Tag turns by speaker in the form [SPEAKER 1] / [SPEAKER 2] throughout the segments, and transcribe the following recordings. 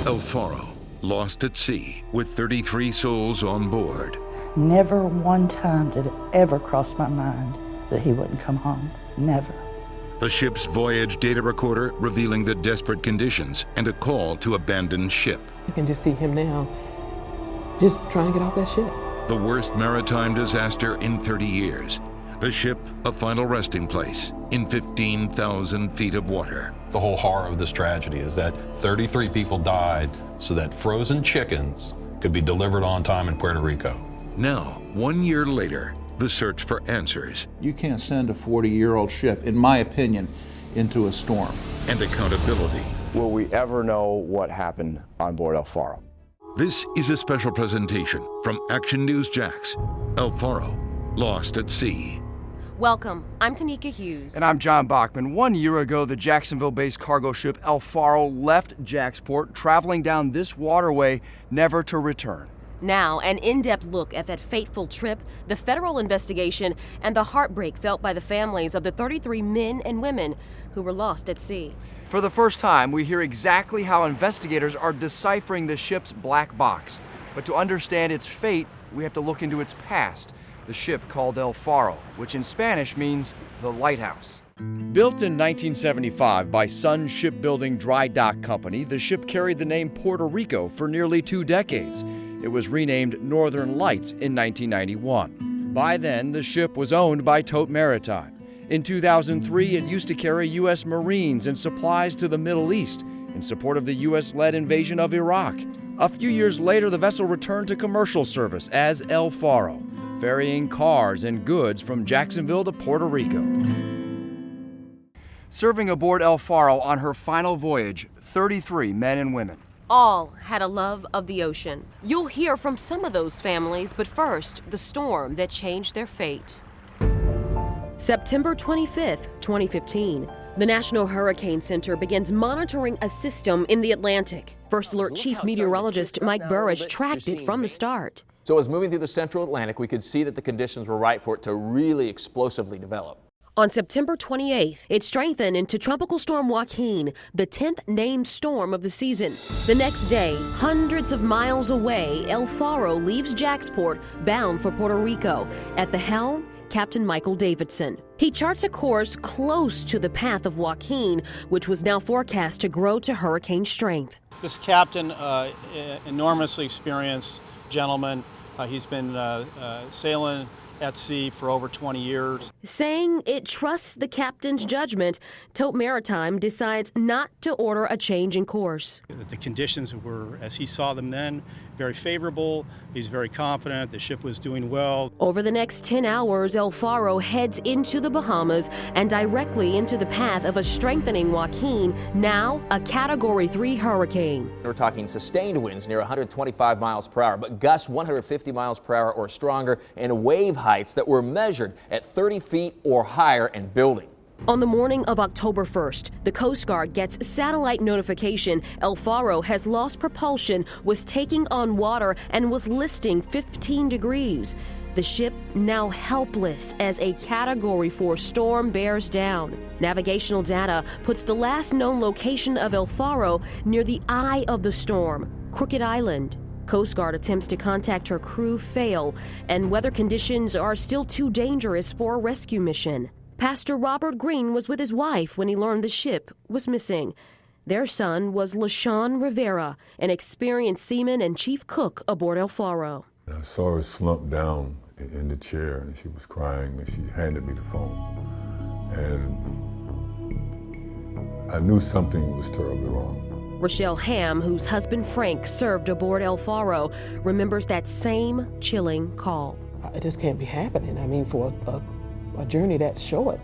[SPEAKER 1] El Faro, lost at sea with 33 souls on board.
[SPEAKER 2] Never one time did it ever cross my mind that he wouldn't come home. Never.
[SPEAKER 1] The ship's voyage data recorder revealing the desperate conditions and a call to abandon ship.
[SPEAKER 3] I can just see him now, just trying to get off that ship.
[SPEAKER 1] The worst maritime disaster in 30 years. The ship, a final resting place in 15,000 feet of water.
[SPEAKER 4] The whole horror of this tragedy is that 33 people died so that frozen chickens could be delivered on time in Puerto Rico.
[SPEAKER 1] Now, 1 year later, the search for answers.
[SPEAKER 5] You can't send a 40-year-old ship, in my opinion, into a storm.
[SPEAKER 1] And accountability.
[SPEAKER 6] Will we ever know what happened on board El Faro?
[SPEAKER 1] This is a special presentation from Action News Jax. El Faro, lost at sea.
[SPEAKER 7] Welcome, I'm Tanika Hughes.
[SPEAKER 8] And I'm John Bachman. 1 year ago, the Jacksonville-based cargo ship El Faro left Jacksport, traveling down this waterway, never to return.
[SPEAKER 7] Now, an in-depth look at that fateful trip, the federal investigation, and the heartbreak felt by the families of the 33 men and women who were lost at sea.
[SPEAKER 8] For the first time, we hear exactly how investigators are deciphering the ship's black box. But to understand its fate, we have to look into its past. The ship called El Faro, which in Spanish means the lighthouse. Built in 1975 by Sun Shipbuilding Dry Dock Company, the ship carried the name Puerto Rico for nearly 2 decades. It was renamed Northern Lights in 1991. By then, the ship was owned by Tote Maritime. In 2003, it used to carry U.S. Marines and supplies to the Middle East in support of the U.S.-led invasion of Iraq. A few years later, the vessel returned to commercial service as El Faro, ferrying cars and goods from Jacksonville to Puerto Rico. Serving aboard El Faro on her final voyage, 33 men and women.
[SPEAKER 7] All had a love of the ocean. You'll hear from some of those families, but first, the storm that changed their fate. September 25th, 2015. The National Hurricane Center begins monitoring a system in the Atlantic. First Alert Chief Meteorologist Mike Burrish tracked it from the start.
[SPEAKER 9] So as moving through the central Atlantic, we could see that the conditions were right for it to really explosively develop.
[SPEAKER 7] On September 28th, it strengthened into Tropical Storm Joaquin, the 10th named storm of the season. The next day, hundreds of miles away, El Faro leaves Jacksport, bound for Puerto Rico. At the helm, Captain Michael Davidson. He charts a course close to the path of Joaquin, which was now forecast to grow to hurricane strength.
[SPEAKER 10] This captain, enormously experienced gentleman. He's been sailing at sea for over 20 years.
[SPEAKER 7] Saying it trusts the captain's judgment, Tote Maritime decides not to order a change in course.
[SPEAKER 10] The conditions were, as he saw them then, very favorable. He's very confident the ship was doing well.
[SPEAKER 7] Over the next 10 hours, El Faro heads into the Bahamas and directly into the path of a strengthening Joaquin, now a Category 3 hurricane.
[SPEAKER 9] We're talking sustained winds near 125 miles per hour, but gusts 150 miles per hour or stronger, and wave heights that were measured at 30 feet or higher and building.
[SPEAKER 7] On the morning of October 1st, the Coast Guard gets satellite notification El Faro has lost propulsion, was taking on water, and was listing 15 degrees. The ship now helpless as a Category 4 storm bears down. Navigational data puts the last known location of El Faro near the eye of the storm, Crooked Island. Coast Guard attempts to contact her crew fail, and weather conditions are still too dangerous for a rescue mission. Pastor Robert Green was with his wife when he learned the ship was missing. Their son was LaShawn Rivera, an experienced seaman and chief cook aboard El Faro.
[SPEAKER 11] I saw her slump down in the chair, and she was crying, and she handed me the phone. And I knew something was terribly wrong.
[SPEAKER 7] Rochelle Ham, whose husband Frank served aboard El Faro, remembers that same chilling call.
[SPEAKER 3] It just can't be happening. I mean, for a journey that short.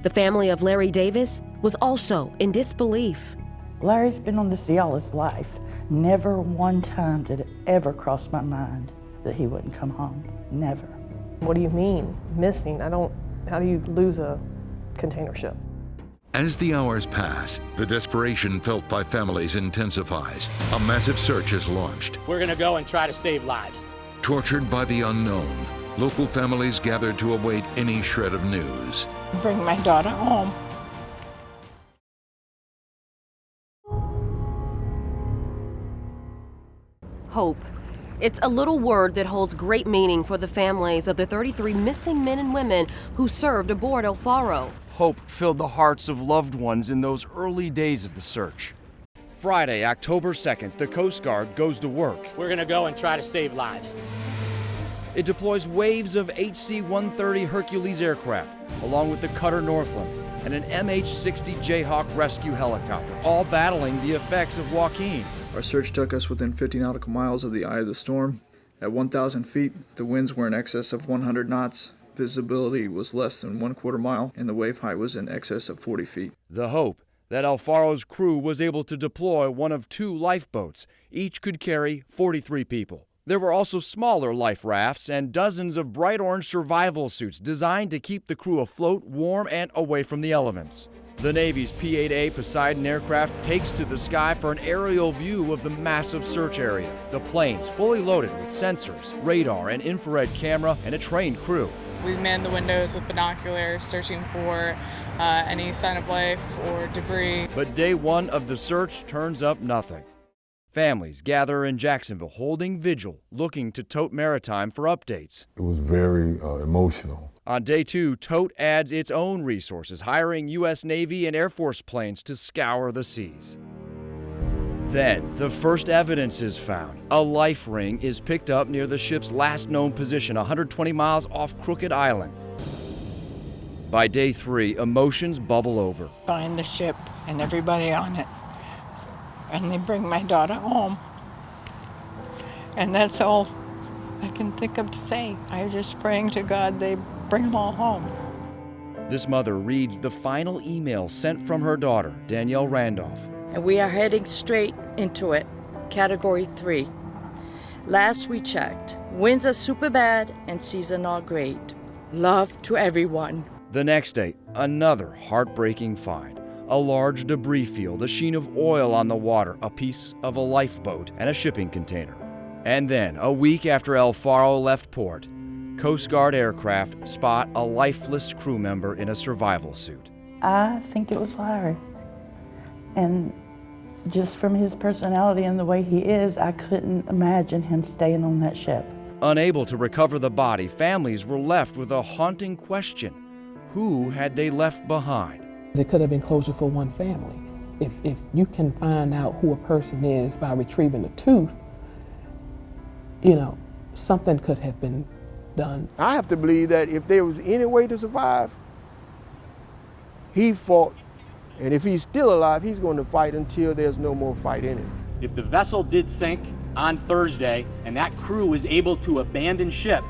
[SPEAKER 7] The family of Larry Davis was also in disbelief.
[SPEAKER 2] Larry's been on the sea all his life. Never one time did it ever cross my mind that he wouldn't come home. Never.
[SPEAKER 3] What do you mean, missing? How do you lose a container ship?
[SPEAKER 1] As the hours pass, the desperation felt by families intensifies. A massive search is launched.
[SPEAKER 12] We're gonna go and try to save lives.
[SPEAKER 1] Tortured by the unknown, local families gathered to await any shred of news.
[SPEAKER 13] Bring my daughter home.
[SPEAKER 7] Hope. It's a little word that holds great meaning for the families of the 33 missing men and women who served aboard El Faro.
[SPEAKER 8] Hope filled the hearts of loved ones in those early days of the search. Friday, October 2nd, the Coast Guard goes to work.
[SPEAKER 12] We're going to go and try to save lives.
[SPEAKER 8] It deploys waves of HC-130 Hercules aircraft, along with the Cutter Northland and an MH-60 Jayhawk rescue helicopter, all battling the effects of Joaquin.
[SPEAKER 14] Our search took us within 50 nautical miles of the eye of the storm. At 1,000 feet, the winds were in excess of 100 knots. Visibility was less than 1/4 mile, and the wave height was in excess of 40 feet.
[SPEAKER 8] The hope that El Faro's crew was able to deploy one of 2 lifeboats. Each could carry 43 people. There were also smaller life rafts and dozens of bright orange survival suits designed to keep the crew afloat, warm, and away from the elements. The Navy's P-8A Poseidon aircraft takes to the sky for an aerial view of the massive search area. The plane's fully loaded with sensors, radar, and infrared camera, and a trained crew.
[SPEAKER 15] We manned the windows with binoculars, searching for any sign of life or debris.
[SPEAKER 8] But day one of the search turns up nothing. Families gather in Jacksonville, holding vigil, looking to Tote Maritime for updates.
[SPEAKER 11] It was very emotional.
[SPEAKER 8] On day 2, Tote adds its own resources, hiring U.S. Navy and Air Force planes to scour the seas. Then, the first evidence is found. A life ring is picked up near the ship's last known position, 120 miles off Crooked Island. By day 3, emotions bubble over.
[SPEAKER 13] Find the ship and everybody on it. And they bring my daughter home. And that's all I can think of to say. I'm just praying to God they bring them all home.
[SPEAKER 8] This mother reads the final email sent from her daughter, Danielle Randolph.
[SPEAKER 16] And we are heading straight into it, Category 3. Last we checked, winds are super bad and seas are not great. Love to everyone.
[SPEAKER 8] The next day, another heartbreaking find. A large debris field, a sheen of oil on the water, a piece of a lifeboat, and a shipping container. And then, a week after El Faro left port, Coast Guard aircraft spot a lifeless crew member in a survival suit.
[SPEAKER 2] I think it was Larry. And just from his personality and the way he is, I couldn't imagine him staying on that ship.
[SPEAKER 8] Unable to recover the body, families were left with a haunting question. Who had they left behind?
[SPEAKER 17] It could have been closure for one family. If you can find out who a person is by retrieving a tooth, you know, something could have been done.
[SPEAKER 18] I have to believe that if there was any way to survive, he fought. And if he's still alive, he's going to fight until there's no more fight in him.
[SPEAKER 12] If the vessel did sink on Thursday and that crew was able to abandon ship,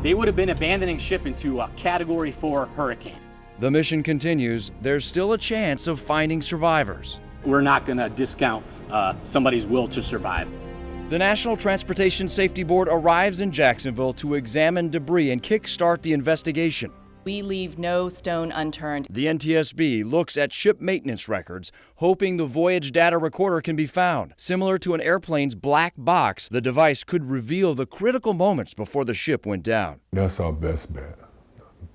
[SPEAKER 12] they would have been abandoning ship into a Category 4 hurricane.
[SPEAKER 8] The mission continues. There's still a chance of finding survivors.
[SPEAKER 12] We're not going to discount somebody's will to survive.
[SPEAKER 8] The National Transportation Safety Board arrives in Jacksonville to examine debris and kickstart the investigation.
[SPEAKER 19] We leave no stone unturned.
[SPEAKER 8] The NTSB looks at ship maintenance records, hoping the voyage data recorder can be found. Similar to an airplane's black box, the device could reveal the critical moments before the ship went down.
[SPEAKER 11] That's our best bet,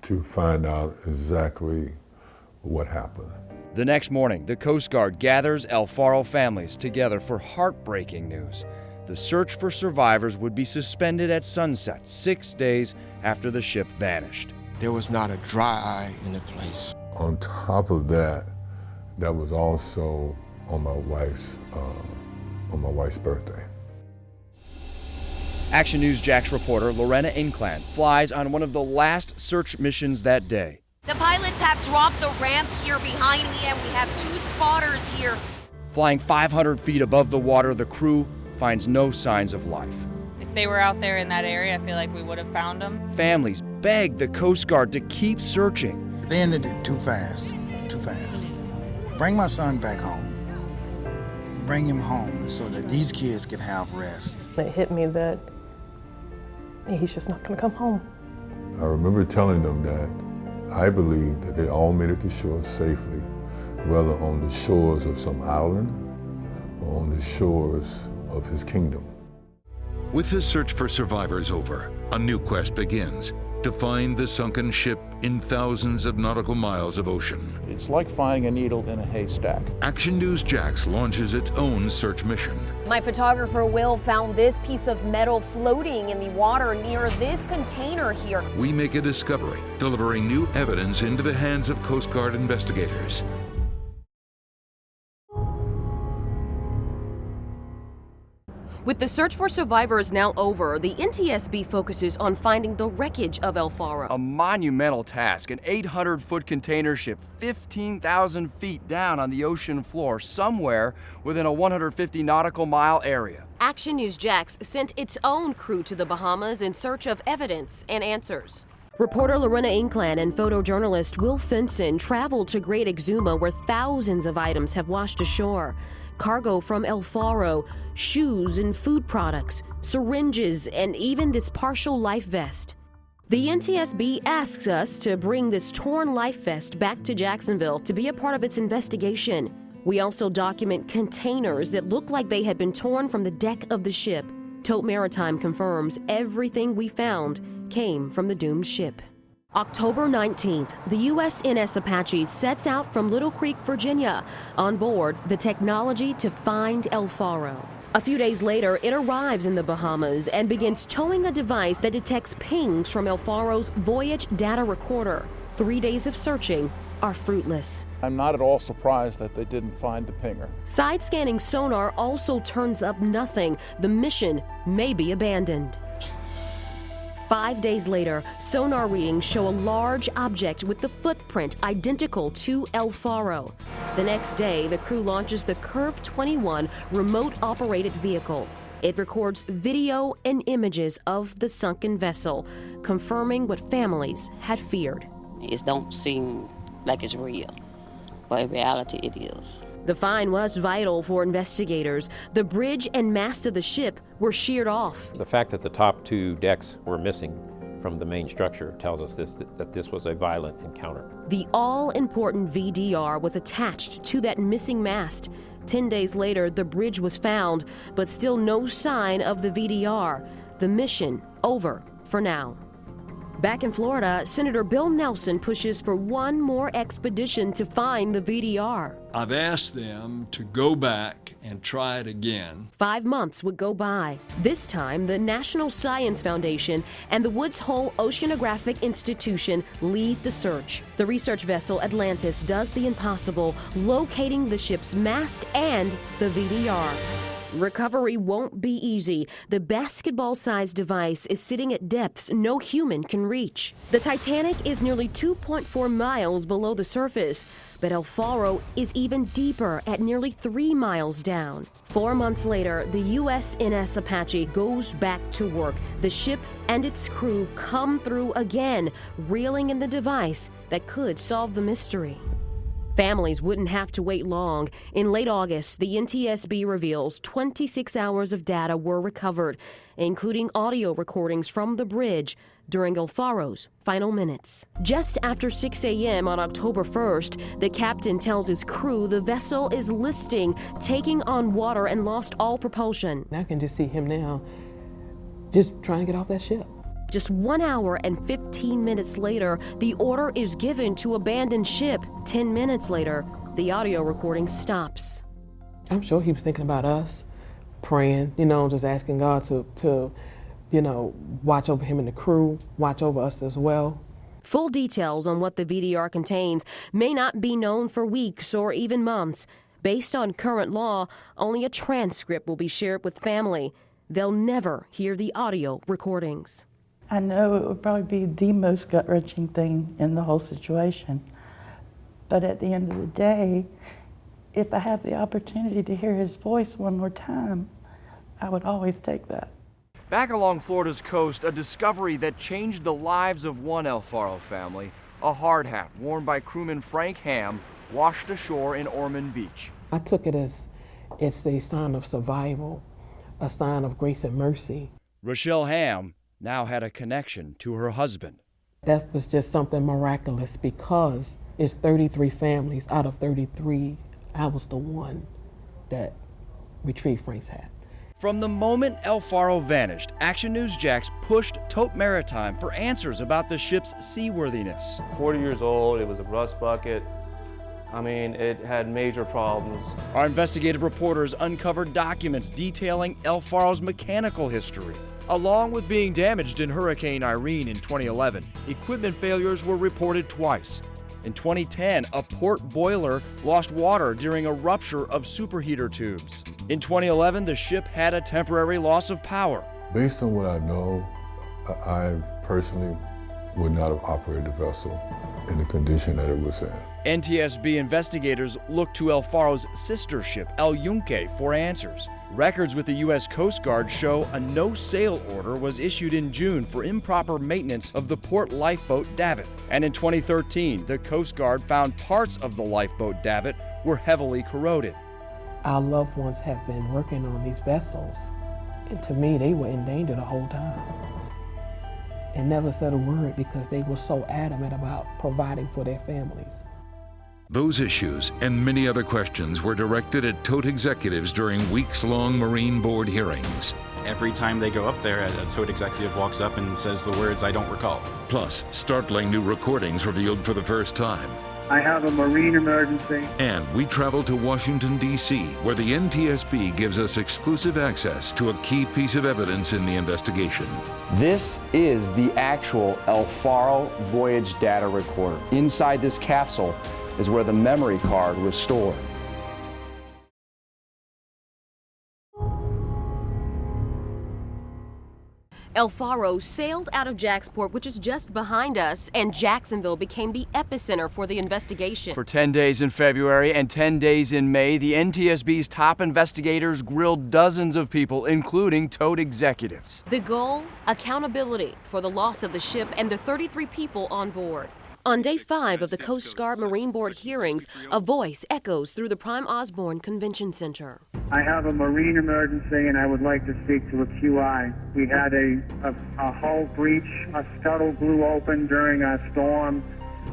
[SPEAKER 11] to find out exactly what happened.
[SPEAKER 8] The next morning, the Coast Guard gathers El Faro families together for heartbreaking news. The search for survivors would be suspended at sunset 6 days after the ship vanished.
[SPEAKER 18] There was not a dry eye in the place.
[SPEAKER 11] On top of that, that was also on my wife's birthday.
[SPEAKER 8] Action News Jax reporter Lorena Inclan flies on one of the last search missions that day.
[SPEAKER 20] The pilots have dropped the ramp here behind me, and we have 2 spotters here.
[SPEAKER 8] Flying 500 feet above the water, the crew finds no signs of life.
[SPEAKER 15] If they were out there in that area, I feel like we would have found them.
[SPEAKER 8] Families beg the Coast Guard to keep searching.
[SPEAKER 21] They ended it too fast, too fast. Bring my son back home. Bring him home so that these kids can have rest.
[SPEAKER 3] It hit me that he's just not going to come home.
[SPEAKER 11] I remember telling them that I believed that they all made it to shore safely, whether on the shores of some island or on the shores of his kingdom.
[SPEAKER 1] With the search for survivors over, a new quest begins. to find the sunken ship in thousands of nautical miles of ocean.
[SPEAKER 5] It's like finding a needle in a haystack.
[SPEAKER 1] Action News Jax launches its own search mission.
[SPEAKER 20] My photographer Will found this piece of metal floating in the water near this container here.
[SPEAKER 1] We make a discovery, delivering new evidence into the hands of Coast Guard investigators.
[SPEAKER 7] With the search for survivors now over, the NTSB focuses on finding the wreckage of El Faro.
[SPEAKER 8] A monumental task, an 800-foot container ship 15,000 feet down on the ocean floor, somewhere within a 150 nautical mile area.
[SPEAKER 7] Action News Jax sent its own crew to the Bahamas in search of evidence and answers. Reporter Lorena Inclan and photojournalist Will Finson traveled to Great Exuma, where thousands of items have washed ashore. Cargo from El Faro, shoes and food products, syringes, and even this partial life vest. The NTSB asks us to bring this torn life vest back to Jacksonville to be a part of its investigation. We also document containers that look like they had been torn from the deck of the ship. Tote Maritime confirms everything we found came from the doomed ship. October 19th, the USNS Apache sets out from Little Creek, Virginia, on board the technology to find El Faro. A few days later, it arrives in the Bahamas and begins towing a device that detects pings from El Faro's Voyage data recorder. 3 days of searching are fruitless.
[SPEAKER 5] I'm not at all surprised that they didn't find the pinger.
[SPEAKER 7] Side-scanning sonar also turns up nothing. The mission may be abandoned. 5 days later, sonar readings show a large object with the footprint identical to El Faro. The next day, the crew launches the Curve 21 remote-operated vehicle. It records video and images of the sunken vessel, confirming what families had feared.
[SPEAKER 4] It don't seem like it's real, but in reality it is.
[SPEAKER 7] The find was vital for investigators. The bridge and mast of the ship were sheared off.
[SPEAKER 22] The fact that the top two decks were missing from the main structure tells us that this was a violent encounter.
[SPEAKER 7] The all-important VDR was attached to that missing mast. 10 days later, the bridge was found, but still no sign of the VDR. The mission over for now. Back in Florida, Senator Bill Nelson pushes for one more expedition to find the VDR.
[SPEAKER 23] I've asked them to go back and try it again.
[SPEAKER 7] 5 months would go by. This time, the National Science Foundation and the Woods Hole Oceanographic Institution lead the search. The research vessel Atlantis does the impossible, locating the ship's mast and the VDR. Recovery won't be easy. The basketball-sized device is sitting at depths no human can reach. The Titanic is nearly 2.4 miles below the surface, but El Faro is even deeper at nearly 3 miles down. 4 months later, the USNS Apache goes back to work. The ship and its crew come through again, reeling in the device that could solve the mystery. Families wouldn't have to wait long. In late August, the NTSB reveals 26 hours of data were recovered, including audio recordings from the bridge during El Faro's final minutes. Just after 6 a.m. on October 1st, the captain tells his crew the vessel is listing, taking on water, and lost all propulsion.
[SPEAKER 17] I can just see him now just trying to get off that ship.
[SPEAKER 7] Just 1 hour and 15 minutes later, the order is given to abandon ship. 10 minutes later, the audio recording stops.
[SPEAKER 17] I'm sure he was thinking about us, praying, just asking God to watch over him and the crew, watch over us as well.
[SPEAKER 7] Full details on what the VDR contains may not be known for weeks or even months. Based on current law, only a transcript will be shared with family. They'll never hear the audio recordings.
[SPEAKER 2] I know it would probably be the most gut-wrenching thing in the whole situation. But at the end of the day, if I have the opportunity to hear his voice one more time, I would always take that.
[SPEAKER 8] Back along Florida's coast, a discovery that changed the lives of one El Faro family, a hard hat worn by crewman Frank Ham, washed ashore in Ormond Beach.
[SPEAKER 17] I took it as it's a sign of survival, a sign of grace and mercy.
[SPEAKER 8] Rochelle Ham now had a connection to her husband.
[SPEAKER 17] That was just something miraculous because it's 33 families out of 33. I was the one that retrieved Frank's hat.
[SPEAKER 8] From the moment El Faro vanished, Action News Jax pushed Tote Maritime for answers about the ship's seaworthiness.
[SPEAKER 6] 40 years old, it was a rust bucket. I mean, it had major problems.
[SPEAKER 8] Our investigative reporters uncovered documents detailing El Faro's mechanical history. Along with being damaged in Hurricane Irene in 2011, equipment failures were reported twice. In 2010, a port boiler lost water during a rupture of superheater tubes. In 2011, the ship had a temporary loss of power.
[SPEAKER 11] Based on what I know, I personally would not have operated the vessel in the condition that it was in.
[SPEAKER 8] NTSB investigators looked to El Faro's sister ship, El Yunque, for answers. Records with the U.S. Coast Guard show a no-sail order was issued in June for improper maintenance of the port lifeboat Davit. And in 2013, the Coast Guard found parts of the lifeboat Davit were heavily corroded.
[SPEAKER 17] Our loved ones have been working on these vessels, and to me, they were in danger the whole time. And never said a word because they were so adamant about providing for their families.
[SPEAKER 1] Those issues and many other questions were directed at Tote executives during weeks-long Marine Board hearings.
[SPEAKER 9] Every time they go up there, a Tote executive walks up and says the words, "I don't recall."
[SPEAKER 1] Plus, startling new recordings revealed for the first time.
[SPEAKER 10] I have a marine emergency.
[SPEAKER 1] And we travel to Washington, D.C., where the NTSB gives us exclusive access to a key piece of evidence in the investigation.
[SPEAKER 8] This is the actual El Faro voyage data recorder. Inside this capsule is where the memory card was stored.
[SPEAKER 7] El Faro sailed out of Jacksport, which is just behind us, and Jacksonville became the epicenter for the investigation.
[SPEAKER 8] For 10 days in February and 10 days in May, the NTSB's top investigators grilled dozens of people, including Tote executives.
[SPEAKER 7] The goal? Accountability for the loss of the ship and the 33 people on board. On day 5 of the Coast Guard Marine Board hearings, a voice echoes through the Prime Osborne Convention Center.
[SPEAKER 10] I have a marine emergency and I would like to speak to a QI. We had a hull breach, a scuttle blew open during a storm.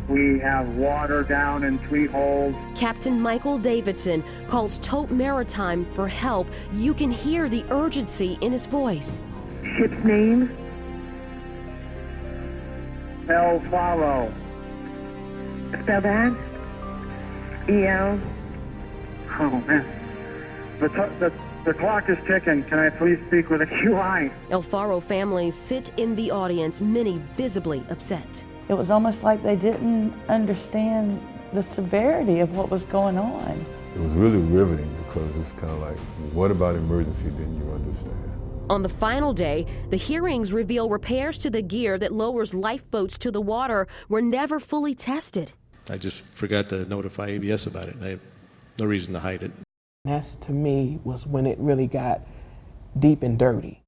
[SPEAKER 10] We have water down in 3 holes.
[SPEAKER 7] Captain Michael Davidson calls Tote Maritime for help. You can hear the urgency in his voice.
[SPEAKER 10] Ship's name? El Faro.
[SPEAKER 24] Spell that? E-L?
[SPEAKER 10] Oh, man. The clock is ticking. Can I please speak with a QI?
[SPEAKER 7] El Faro families sit in the audience, many visibly upset.
[SPEAKER 2] It was almost like they didn't understand the severity of what was going on.
[SPEAKER 11] It was really riveting because it's kind of like, what about emergency didn't you understand?
[SPEAKER 7] On the final day, the hearings reveal repairs to the gear that lowers lifeboats to the water were never fully tested.
[SPEAKER 25] I just forgot to notify ABS about it. I have no reason to hide it.
[SPEAKER 17] That's, to me, was when it really got deep and dirty.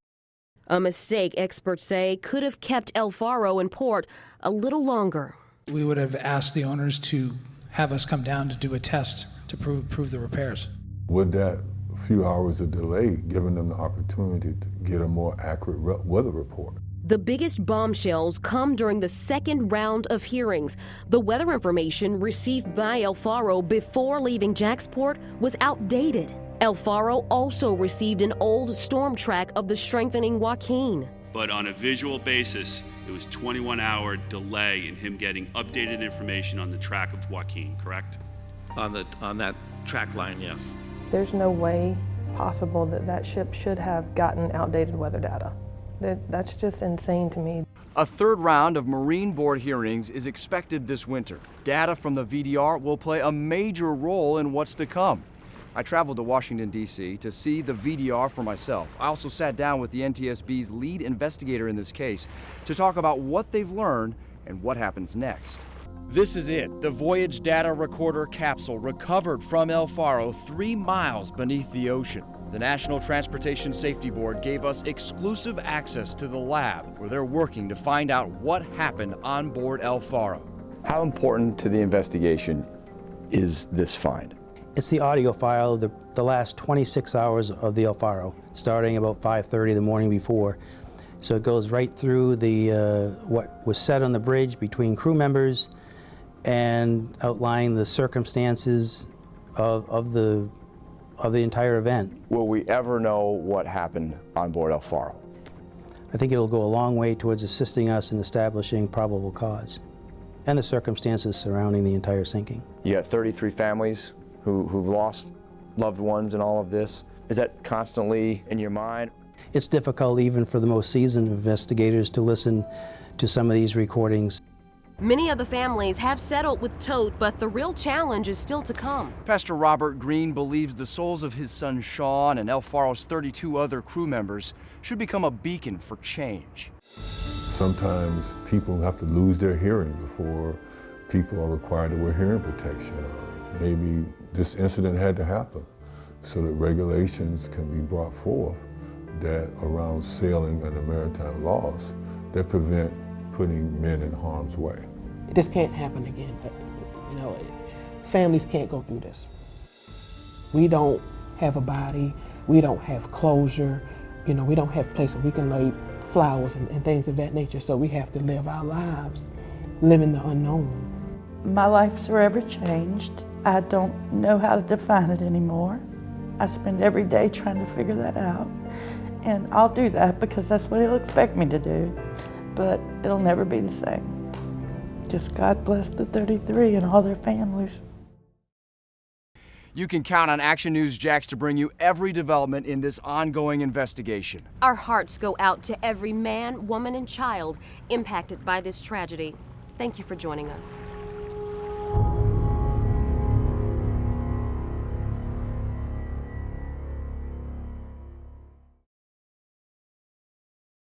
[SPEAKER 7] A mistake, experts say, could have kept El Faro in port a little longer.
[SPEAKER 26] We would have asked the owners to have us come down to do a test to prove the repairs.
[SPEAKER 11] Would that few hours of delay given them the opportunity to get a more accurate weather report?
[SPEAKER 7] The biggest bombshells come during the second round of hearings. The weather information received by El Faro before leaving Jacksport was outdated. El Faro also received an old storm track of the strengthening Joaquin.
[SPEAKER 27] But on a visual basis, it was 21-hour delay in him getting updated information on the track of Joaquin, correct?
[SPEAKER 9] On that track line, yes.
[SPEAKER 3] There's no way possible that ship should have gotten outdated weather data. That's just insane to me.
[SPEAKER 8] A third round of Marine Board hearings is expected this winter. Data from the VDR will play a major role in what's to come. I traveled to Washington, D.C. to see the VDR for myself. I also sat down with the NTSB's lead investigator in this case to talk about what they've learned and what happens next. This is it, the voyage data recorder capsule recovered from El Faro 3 miles beneath the ocean. The National Transportation Safety Board gave us exclusive access to the lab where they're working to find out what happened on board El Faro. How important to the investigation is this find?
[SPEAKER 28] It's the audio file of the last 26 hours of the El Faro, starting about 5:30 the morning before. So it goes right through the what was said on the bridge between crew members and outlining the circumstances of the of the entire event.
[SPEAKER 12] Will we ever know what happened on board El Faro?
[SPEAKER 28] I think it'll go a long way towards assisting us in establishing probable cause and the circumstances surrounding the entire sinking.
[SPEAKER 12] You got 33 families who've lost loved ones in all of this. Is that constantly in your mind?
[SPEAKER 28] It's difficult even for the most seasoned investigators to listen to some of these recordings.
[SPEAKER 7] Many of the families have settled with Tote, but the real challenge is still to come.
[SPEAKER 8] Pastor Robert Green believes the souls of his son Sean and El Faro's 32 other crew members should become a beacon for change.
[SPEAKER 11] Sometimes people have to lose their hearing before people are required to wear hearing protection. Maybe this incident had to happen so that regulations can be brought forth that around sailing and the maritime laws that prevent putting men in harm's way.
[SPEAKER 17] This can't happen again. You know, families can't go through this. We don't have a body, we don't have closure, you know, we don't have a place where we can lay flowers and things of that nature, so we have to live our lives living the unknown.
[SPEAKER 2] My life's forever changed. I don't know how to define it anymore. I spend every day trying to figure that out. And I'll do that because that's what he'll expect me to do. But it'll never be the same. Just God bless the 33 and all their families.
[SPEAKER 8] You can count on Action News Jax to bring you every development in this ongoing investigation.
[SPEAKER 7] Our hearts go out to every man, woman, and child impacted by this tragedy. Thank you for joining us.